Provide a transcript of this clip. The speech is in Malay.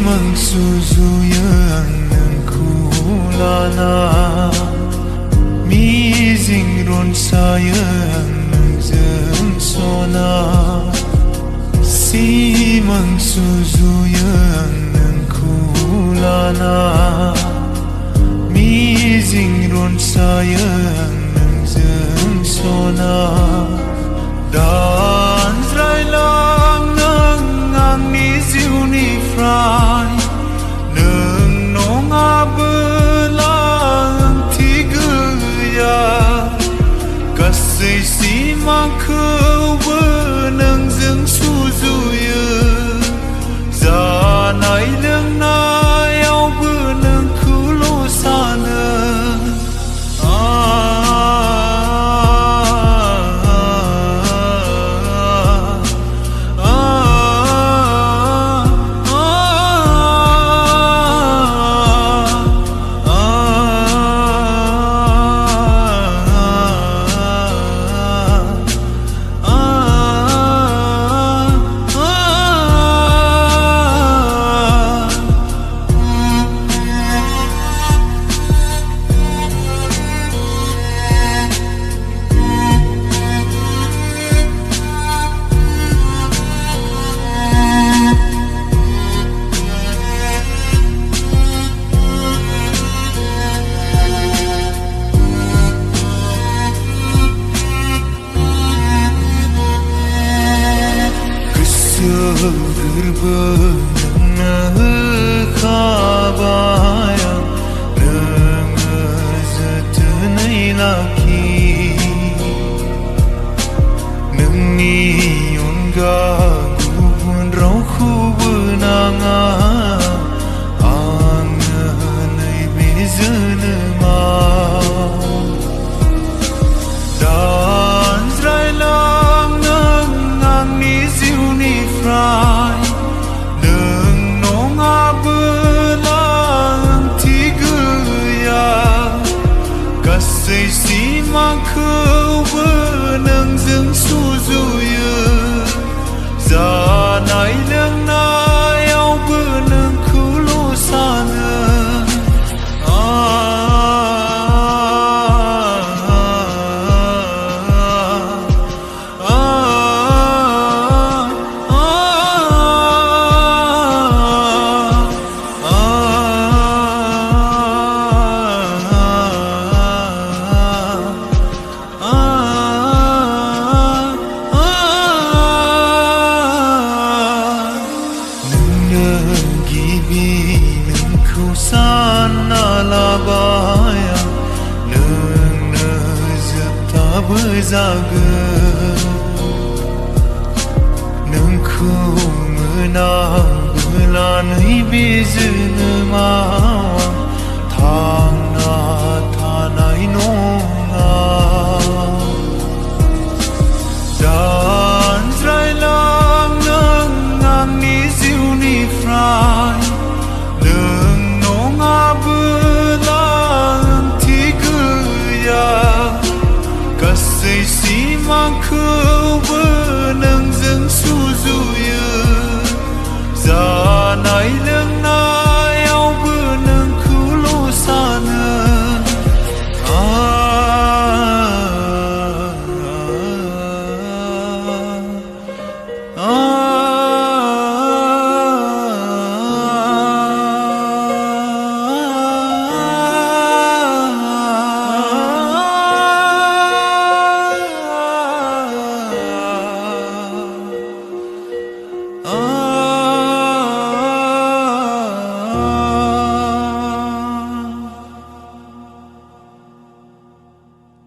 mang suzuyan ng kulana mi zingron sayang ng sona si mang suzuyan ng kulana mi zingron sayang ng sona dan zrai lang ng ang ni siu ni frai nung nong abelang tigaya kasih si mang khâu nang dưng su du ye za nai lưng na yao bơ nang khu lo sana gerbang khabaya nang zetenai laki nang ni unga gubun rau khu benanga ang nai bezene ma dan zrai lang nang ang ni siu ni frai kasih si mang khâu nang dưng su du ye za nai lưng na yao bơ nang khu lo sana sana labaya nung nezeta berzaga nung ku menang belanai bezene ma